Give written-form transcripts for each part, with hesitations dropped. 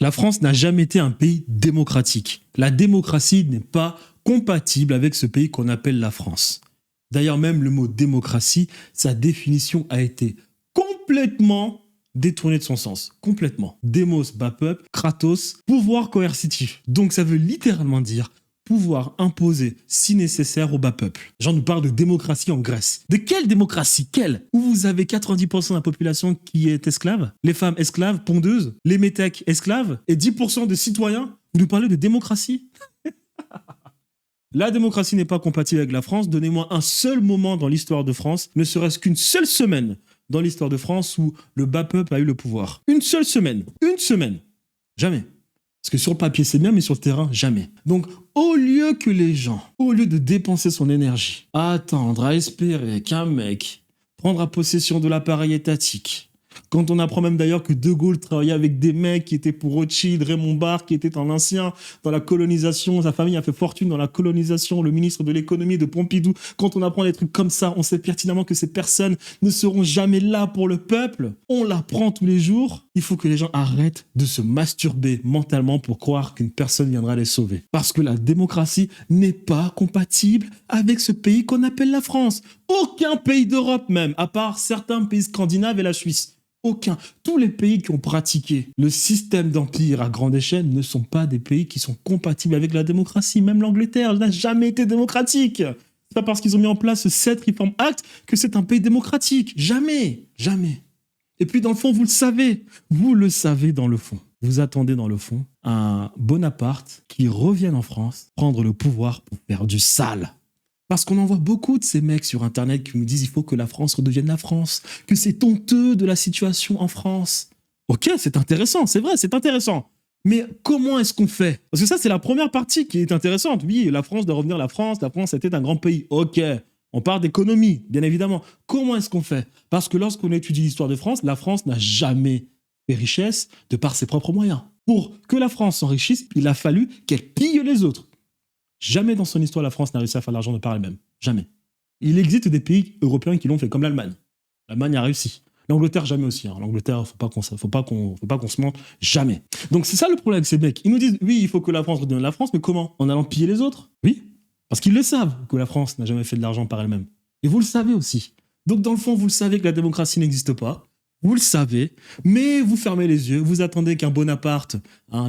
La France n'a jamais été un pays démocratique. La démocratie n'est pas compatible avec ce pays qu'on appelle la France. D'ailleurs, même le mot démocratie, sa définition a été complètement détournée de son sens. Complètement. Démos, bas peuple, kratos, pouvoir coercitif. Donc ça veut littéralement dire pouvoir imposer, si nécessaire, au bas peuple. Les gens nous parlent de démocratie en Grèce. De quelle démocratie? Quelle? Où vous avez 90% de la population qui est esclave, les femmes esclaves, pondeuses, les métèques esclaves, et 10% de citoyens? Vous nous parlez de démocratie? La démocratie n'est pas compatible avec la France. Donnez-moi un seul moment dans l'histoire de France, ne serait-ce qu'une seule semaine dans l'histoire de France où le bas peuple a eu le pouvoir. Une seule semaine. Une semaine. Jamais. Parce que sur le papier, c'est bien, mais sur le terrain, jamais. Donc, au lieu que les gens, au lieu de dépenser son énergie, à attendre, à espérer qu'un mec prendra possession de l'appareil étatique, quand on apprend même d'ailleurs que De Gaulle travaillait avec des mecs qui étaient pour Rothschild, Raymond Barre, qui était un ancien dans la colonisation, sa famille a fait fortune dans la colonisation, le ministre de l'économie de Pompidou. Quand on apprend des trucs comme ça, on sait pertinemment que ces personnes ne seront jamais là pour le peuple. On l'apprend tous les jours. Il faut que les gens arrêtent de se masturber mentalement pour croire qu'une personne viendra les sauver. Parce que la démocratie n'est pas compatible avec ce pays qu'on appelle la France. Aucun pays d'Europe même, à part certains pays scandinaves et la Suisse. Aucun. Tous les pays qui ont pratiqué le système d'empire à grande échelle ne sont pas des pays qui sont compatibles avec la démocratie. Même l'Angleterre n'a jamais été démocratique. C'est pas parce qu'ils ont mis en place ce 7 Reform Act que c'est un pays démocratique. Jamais. Jamais. Et puis dans le fond, vous le savez. Vous le savez dans le fond. Vous attendez dans le fond un Bonaparte qui revienne en France prendre le pouvoir pour faire du sale. Parce qu'on en voit beaucoup de ces mecs sur Internet qui nous disent il faut que la France redevienne la France, que c'est honteux de la situation en France. Ok, c'est intéressant, c'est vrai, c'est intéressant. Mais comment est-ce qu'on fait? Parce que ça, c'est la première partie qui est intéressante. Oui, la France doit revenir la France était un grand pays. Ok, on parle d'économie, bien évidemment. Comment est-ce qu'on fait? Parce que lorsqu'on étudie l'histoire de France, la France n'a jamais fait richesse de par ses propres moyens. Pour que la France s'enrichisse, il a fallu qu'elle pille les autres. Jamais dans son histoire, la France n'a réussi à faire de l'argent de par elle-même. Jamais. Il existe des pays européens qui l'ont fait, comme l'Allemagne. L'Allemagne a réussi. L'Angleterre, jamais aussi. L'Angleterre, faut pas qu'on se mente. Jamais. Donc, c'est ça le problème avec ces mecs. Ils nous disent, oui, il faut que la France redevienne la France, mais comment? En allant piller les autres? Oui. Parce qu'ils le savent que la France n'a jamais fait de l'argent par elle-même. Et vous le savez aussi. Donc, dans le fond, vous le savez que la démocratie n'existe pas. Vous le savez. Mais vous fermez les yeux. Vous attendez qu'un Bonaparte,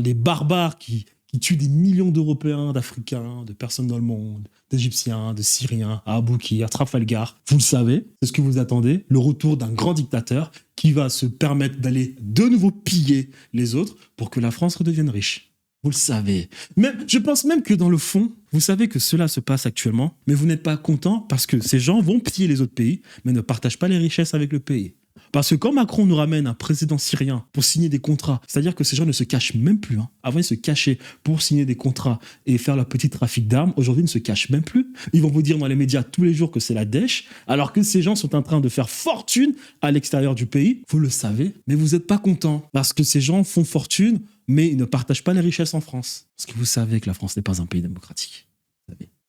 les barbares qui tue des millions d'Européens, d'Africains, de personnes dans le monde, d'Égyptiens, de Syriens, à Aboukir, à Trafalgar. Vous le savez, c'est ce que vous attendez, le retour d'un grand dictateur qui va se permettre d'aller de nouveau piller les autres pour que la France redevienne riche. Vous le savez. Je pense même que dans le fond, vous savez que cela se passe actuellement, mais vous n'êtes pas content parce que ces gens vont piller les autres pays, mais ne partagent pas les richesses avec le pays. Parce que quand Macron nous ramène un président syrien pour signer des contrats, c'est-à-dire que ces gens ne se cachent même plus. Avant, ils se cachaient pour signer des contrats et faire leur petit trafic d'armes. Aujourd'hui, ils ne se cachent même plus. Ils vont vous dire dans les médias tous les jours que c'est la dèche, alors que ces gens sont en train de faire fortune à l'extérieur du pays. Vous le savez, mais vous n'êtes pas content parce que ces gens font fortune, mais ils ne partagent pas les richesses en France. Parce que vous savez que la France n'est pas un pays démocratique.